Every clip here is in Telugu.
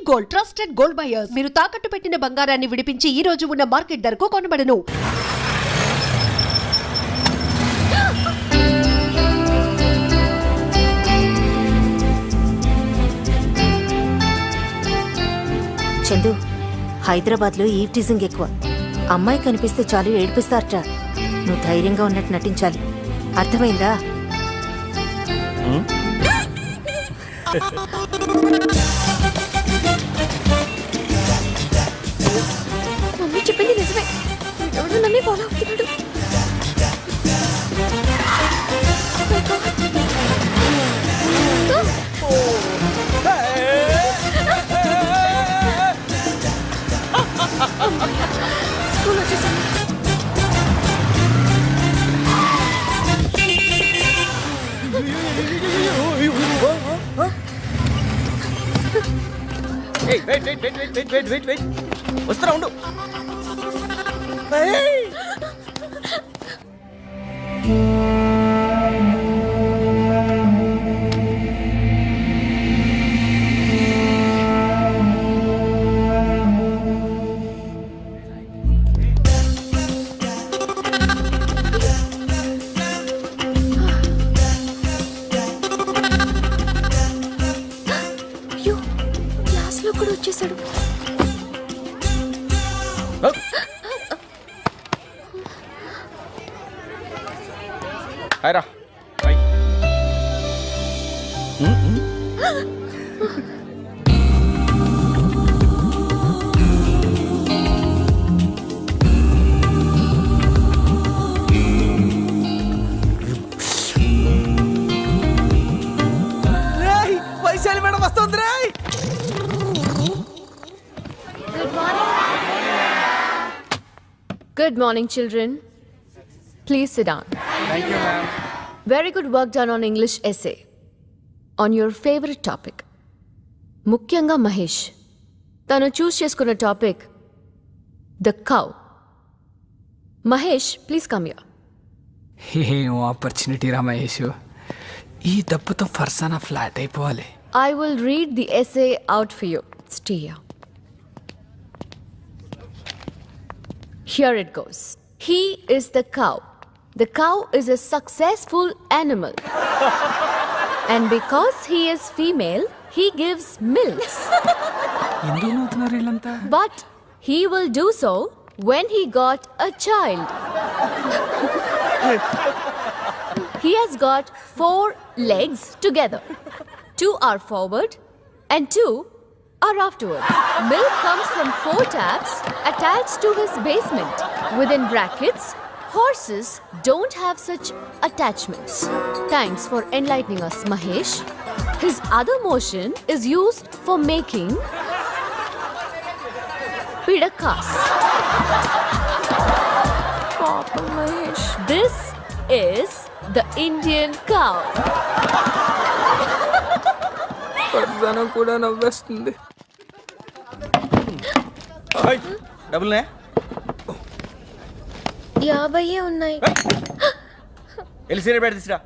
Gold, trusted gold buyers. మీరు తాకట్టు పెట్టిన బంగారాన్ని విడిపించి ఈ రోజు ఉన్న మార్కెట్ ధరకు కొనబడను. చందు, హైదరాబాద్లో ఈవ్ టీజింగ్ ఎక్కువ. అమ్మాయి కనిపిస్తే చాలు ఏడిపిస్తారట. నువ్వు ధైర్యంగా ఉన్నట్టు నటించాలి, అర్థమైందా? మమ్మీ చెప్పింది నిజమే, ఎవరు నన్ను ఫాలో అవుతున్నాడు. స్కూల్ వచ్చేసాను. వస్తారా ఉండు. అయ్యో, క్లాస్లో కూడా వచ్చేసాడు. హాయ్రా. వైశాలి మేడం వస్తుంది రే. Good morning, children. Please sit down. Thank you, ma'am. Very good work done on English essay. On your favorite topic. ముఖ్యంగా మహేష్ తను చూస్ చేసుకున్న topic the cow. Mahesh, please come here. ఏం ఆపర్చునిటీ రా మహేష్, ఈ దెబ్బతో ఫర్సానా ఫ్లాట్ అయిపోవాలి. I will read the essay out for you. Stay here. Here it goes. He is the cow. The cow is a successful animal. And because he is female, he gives milks. ఎందుకు నవ్వుతున్నారు వీళ్ళంతా? But he will do so when he got a child. He has got 4 legs together. 2 are forward and 2 are afterwards. Milk comes from 4 taps attached to his basement. Within brackets, horses don't have such attachments. Thanks for enlightening us, Mahesh. His other motion is used for making pidakas. Papa Mahesh. This is the Indian cow. ఫర్సానా కూడా నవ్వేస్తుంది. డబ్బులునే 50 ఉన్నాయి. వెళ్ళి సీరియల్ బయట తీసురా.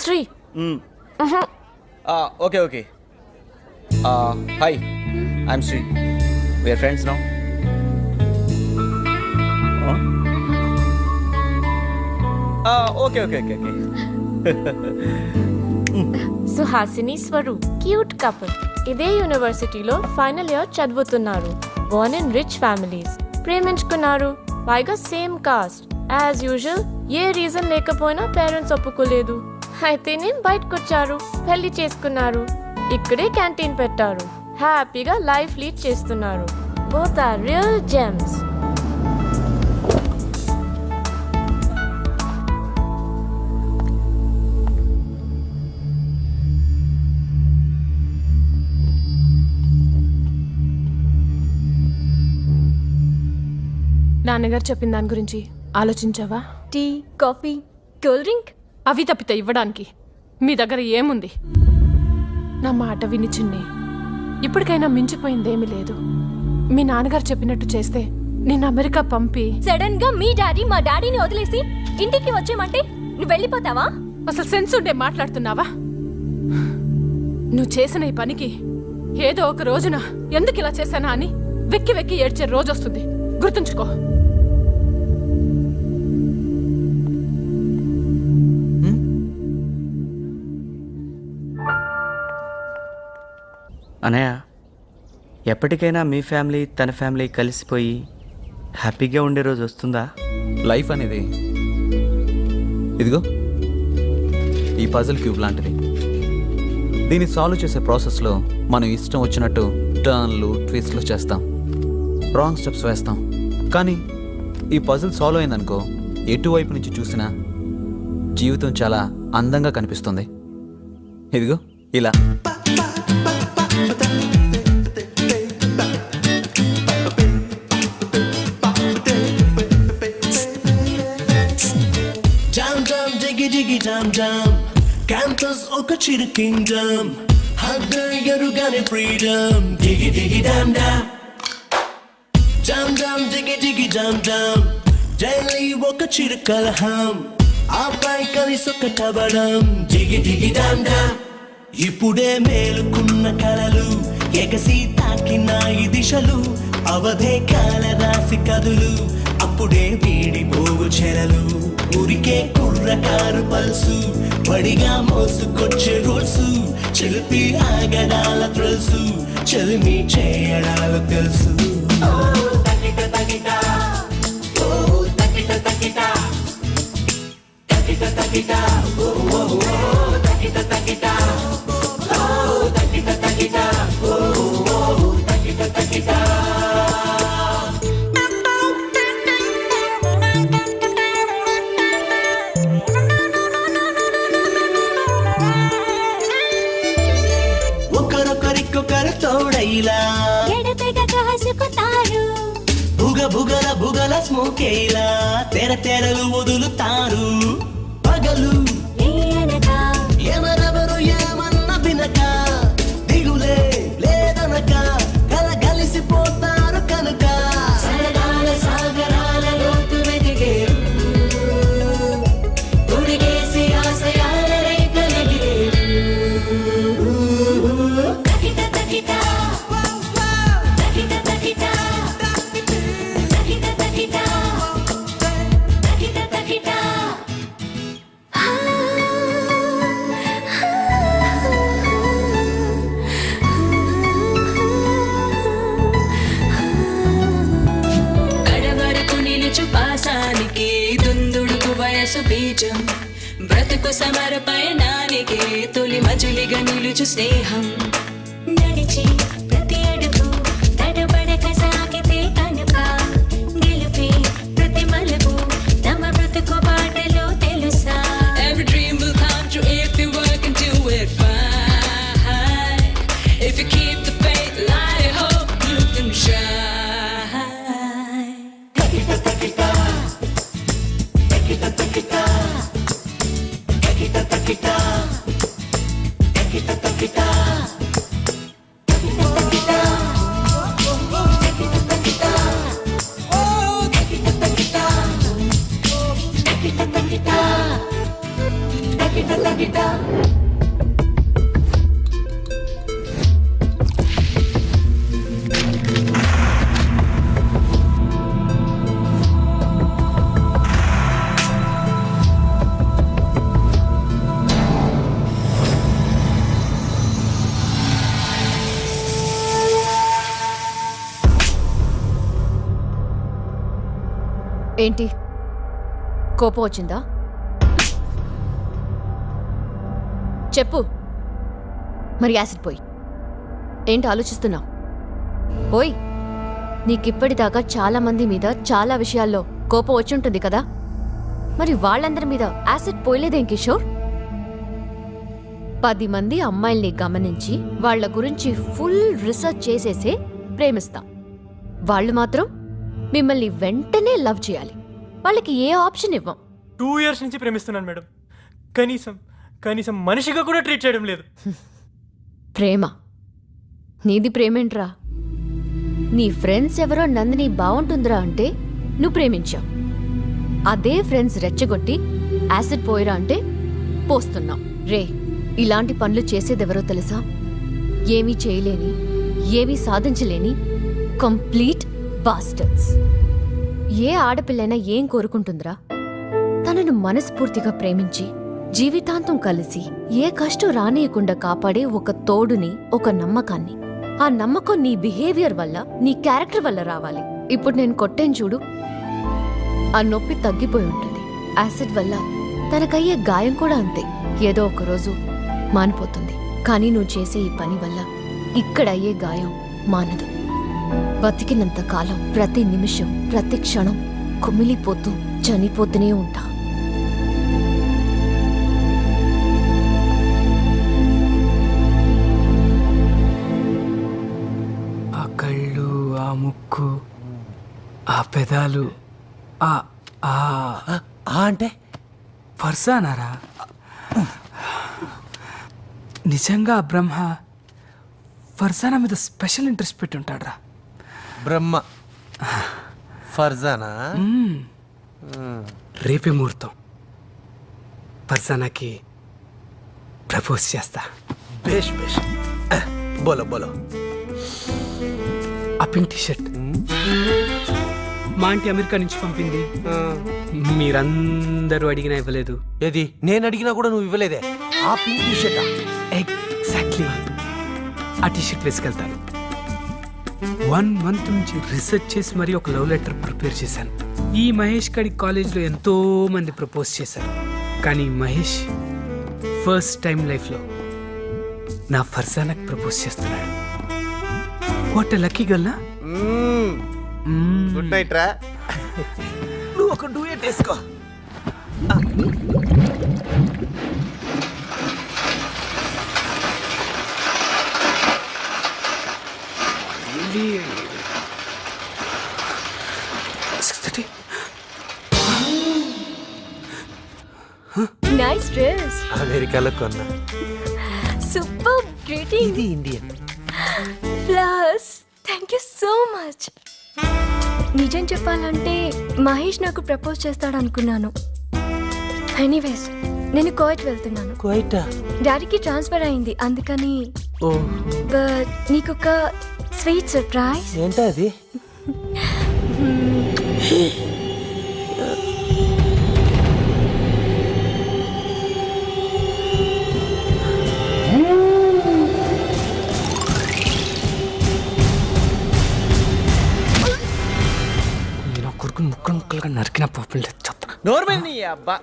Sri. Okay okay. Hi, I'm Sri. We're friends now. Okay okay okay okay. Suhasini Swaroop cute couple. ఇదే యూనివర్సిటీలో ఫైనల్ ఇయర్ చదువుతున్నారు. Born in rich families. ప్రేమించుకున్నారు, పైగా same caste. As usual a reason లేకపోయినా పేరెంట్స్ ఒప్పుకోలేదు. అయితేనే బయటకొచ్చారు, పెళ్లి చేసుకున్నారు. ఇక్కడే క్యాంటీన్ పెట్టారు. హ్యాపీగా లైఫ్ లీడ్ చేస్తున్నారు. Both are real gems. నాన్నగారు చెప్పిన దాని గురించి ఆలోచించావా? టీ, కాఫీ, కూల్ డ్రింక్ అవి తప్పితే ఇవ్వడానికి మీ దగ్గర ఏముంది? నా మాట విని చిన్ని, ఇప్పటికైనా మించిపోయిందేమీ లేదు. మీ నాన్నగారు చెప్పినట్టు చేస్తే నేను అమెరికా పంపి. సడన్ గా మీ డాడీ మా డాడీని వదిలేసి ఇంటికి వచ్చేయమంటే నువ్వు వెళ్ళిపోతావా? అసలు సెన్స్ ఉండే మాట్లాడుతున్నావా? నువ్వు చేసిన ఈ పనికి ఏదో ఒక రోజున ఎందుకు ఇలా చేశానా అని వెక్కి వెక్కి ఏడ్చే రోజు వస్తుంది, గుర్తుంచుకో. అనయ్య, ఎప్పటికైనా మీ ఫ్యామిలీ తన ఫ్యామిలీ కలిసిపోయి హ్యాపీగా ఉండే రోజు వస్తుందా? లైఫ్ అనేది ఇదిగో ఈ పజిల్ క్యూబ్ లాంటిది. దీన్ని సాల్వ్ చేసే ప్రాసెస్లో మనం ఇష్టం వచ్చినట్టు టర్న్లు ట్విస్ట్లు చేస్తాం, రాంగ్ స్టెప్స్ వేస్తాం. కానీ ఈ పజిల్ సాల్వ్ అయిందనుకో, ఎటువైపు నుంచి చూసినా జీవితం చాలా అందంగా కనిపిస్తుంది. ఇదిగో ఇలా. Campus oka chiri kingdom, hagga yarugane freedom. Diggy diggy dam dam, dam dam diggy diggy dam dam. Daily oka chiri kalaham, aapai kalisoka tabadam. Diggy diggy dam dam. ఇప్పుడే మేలుకున్న కలలు ఎగసి తాకిన ఈ దిశలు అవధే కాల రాసి కదులు అప్పుడే వీడిపోవు చెరలు ఊరికే కుర్రకారు పల్సు పడిగా మోసుకొచ్చే రూల్సు చెలిపి ఆగడాల త్రిల్సు చెలిమి చేయడాల తెలుసు. తకిట తకిట ఓ తకిట తకిట తకిట తకిట ఓ ఓ ఓ తకిట తకిట ఓ తకిట తకిట ఓ ఓ తకిట తకిట. ఒకరొకరికొకరు తోడైలా బుగ బుగల బుగల స్మోకేలా తెర తెరలు వదులుతారు పగలు ఎవరెవరు ఏమన్న వినక దిగులే లేదనక కలగలిసిపోతారు కనుక సరదాల సాగరాల లోతు వెదిగేరు తొడిగేసి ఆశయాల రేఖలెగిరేరు. తకిట తకిట తకిట తకిట తకిట తకిట తకిట తకిట. కడవరకు నిలుచు పాసానికి దుందుడుకు వయసు బీజం బ్రతుకు సమర పయనానికి తొలి మజులిగా నిలుచు స్నేహం నడిచి ప్రతి అడుగు తడబడక సాగితే కనుక గెలుపే ప్రతి మలుపు తమ బ్రతుకు బాటలో తెలుసా. Every dream will come true if you work and do it fine. If you keep the faith light, I hope you can shine. తకిట తకిట తకిట తకిట తకిట తకిట తకిట తకిట. ఏంటి కోపం వచ్చిందా? చెప్పు. మరి యాసిడ్ పోయి. ఏంటి ఆలోచిస్తున్నావు? పోయి. నీకిప్పటిదాకా చాలా మంది మీద చాలా విషయాల్లో కోపం వచ్చి ఉంటుంది కదా, మరి వాళ్ళందరి మీద యాసిడ్ పోయలేదేం కిషోర్? 10 మంది అమ్మాయిల్ని గమనించి వాళ్ళ గురించి ఫుల్ రీసెర్చ్ చేసేసే ప్రేమిస్తాం. వాళ్ళు మాత్రం మిమ్మల్ని వెంటనే లవ్ చేయాలి. వాళ్ళకి ఏ ఆప్షన్ ఇవ్వం. 2 years నుంచి ప్రేమిస్తున్నాను మేడం. కనీసం మనిషిగా కూడా ట్రీట్ చేయడం లేదు. ప్రేమ? నీది ప్రేమేంట్రా? నీ ఫ్రెండ్స్ ఎవరో నందిని బాగుంటుందిరా అంటే నువ్వు ప్రేమించావు. అదే ఫ్రెండ్స్ రెచ్చగొట్టి యాసిడ్ పోయిరా అంటే పోస్తున్నాం. రే, ఇలాంటి పనులు చేసేదెవరో తెలుసా? ఏమీ చేయలేని, ఏమీ సాధించలేని కంప్లీట్ బాస్టర్స్. ఏ ఆడపిల్లైనా ఏం కోరుకుంటుందిరా? తనను మనస్ఫూర్తిగా ప్రేమించి జీవితాంతం కలిసి ఏ కష్టం రానియకుండా కాపాడే ఒక తోడుని, ఒక నమ్మకాన్ని. ఆ నమ్మకం నీ బిహేవియర్ వల్ల, నీ క్యారెక్టర్ వల్ల రావాలి. ఇప్పుడు నేను కొట్టేను చూడు, ఆ నొప్పి తగ్గిపోయి ఉంటుంది. యాసిడ్ వల్ల తనకయ్యే గాయం కూడా అంతే, ఏదో ఒక రోజు మానిపోతుంది. కానీ నువ్వు చేసే ఈ పని వల్ల ఇక్కడ అయ్యే గాయం మానదు. బతికినంత కాలం ప్రతి నిమిషం, ప్రతి క్షణం కుమిలిపోతూ చనిపోతూనే ఉంటా. ఆ కళ్ళు, ఆ ముక్కు, ఆ పెదాలు, ఆ ఆ అంటే ఫర్సానారా? నిజంగా ఆ బ్రహ్మ ఫర్జానా మీద స్పెషల్ ఇంట్రెస్ట్ పెట్టి ఉంటాడ్రా. బ్రహ్మ ఫర్జానా? రేపే ముహూర్తం. ఫర్జానాకి ప్రపోజ్ చేస్తా. బేష్ బేష్. బోలో బోలో. ఆ పింక్ టీషర్ట్ మా ఆంటీ అమెరికా నుంచి పంపింది. మీరందరూ అడిగినా ఇవ్వలేదు. ఏది? నేను అడిగినా కూడా నువ్వు ఇవ్వలేదే. ఆ పింక్ టీషర్టా? ఎగ్జాక్ట్లీ ఆ టీషర్ట్ వేసుకెళ్తాను. 1 month నుంచి రీసెర్చ్ చేసి మరీ ఒక లవ్ లెటర్ ప్రిపేర్ చేశాను. ఈ మహేష్ గడి కాలేజ్లో ఎంతో మంది ప్రపోజ్ చేశారు, కానీ మహేష్ ఫస్ట్ టైం లైఫ్లో నా ఫర్జానాకి ప్రపోజ్ చేస్తున్నాడు. వాట్ లక్కీ గల్లా. గుడ్ నైట్ రా. నువ్వు ఒక డూయట్ వేసుకో. Nice dress. అమెరికాలో కొన్నా. Super greeting. ఇది Indian. Plus thank you so much. నిజం చెప్పాలంటే మహేష్ నాకు ప్రపోజ్ చేస్తాడు అనుకున్నాను. ఎనీవేస్, నేను కోయిట్ వెళ్తున్నాను. కోయిటా? డాడీకి ట్రాన్స్ఫర్ అయింది, అందుకని. బట్ నీకొక స్వీట్ సర్ప్రైజ్. ఏంటో అది? ముక్కలు ముక్కలుగా నరికిన పాపం లేదు. నోర్మల్ అబ్బా,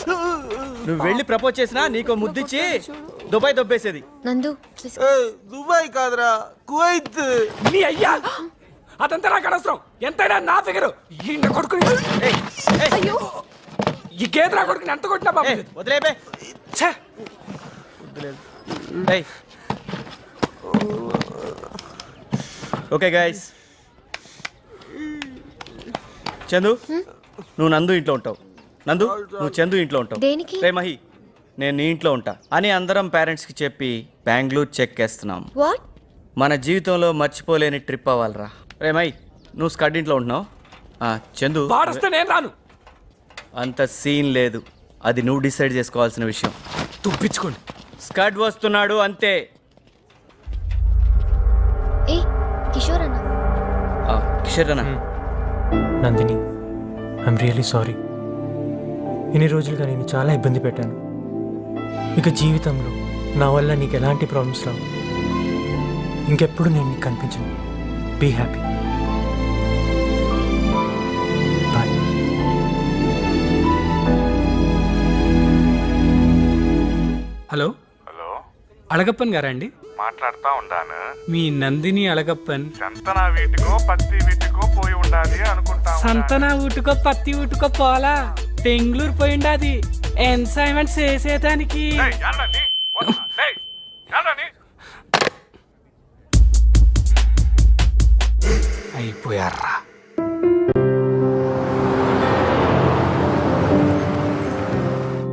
నువ్వు వెళ్ళి ప్రపోజ్ చేసినా నీకో ముద్దిచ్చి దుబాయ్ దొబ్బేసేది. నందు, దుబాయ్ కాదురా, కువైత్. నీ అయ్యా అదంతా నాకు అనవసరం. ఎంతైనా నా ఫిగరు. ఈ నా కొడుకుని, ఈ గేదె నా కొడుకుని ఎంత కొట్టినా పాపం లేదు. వదిలేబే. ఓకే గైస్, చందు నువ్వు నందు ఇంట్లో ఉంటావు, నందు నువ్వు చందు ఇంట్లో ఉంటావు. దేనికి? రే మహి, నేను నీ ఇంట్లో ఉంటా అని అందరం పేరెంట్స్కి చెప్పి బెంగళూరు చెక్ వేస్తున్నాం. వాట్? మన జీవితంలో మర్చిపోలేని ట్రిప్ అవ్వాలరా. రే మహి, నువ్వు స్కడ్ ఇంట్లో ఉంటున్నావు. చందు వాడొస్తే నేను రాను. అంత సీన్ లేదు, అది నువ్వు డిసైడ్ చేసుకోవాల్సిన విషయం. తుప్పించుకోండి. స్కడ్ వస్తున్నాడు అంతే. ఏ కిషోర్ అన్న. కిషోర్ అన్న. Nandini, I'm really sorry. ఇన్ని రోజులుగా నేను చాలా ఇబ్బంది పెట్టాను. ఇక జీవితంలో నా వల్ల నీకు ఎలాంటి ప్రాబ్లమ్స్ రావు. ఇంకెప్పుడు నేను నీకు కనిపించను. Be happy. Bye. Hello hello, Alagappan గారా అండి? మాట్లాడుతా ఉండాను. మీ నందిని అళగప్పన్ సంతన వీటికో పత్తి వీటికో పోయి ఉండాలి అనుకుంటా. సంతన ఊటుకో పత్తి ఊటుకో పోలా బెంగళూరు పోయిండాది ఎన్సైన్మెంట్ చేసేదానికి. అయిపోయారా?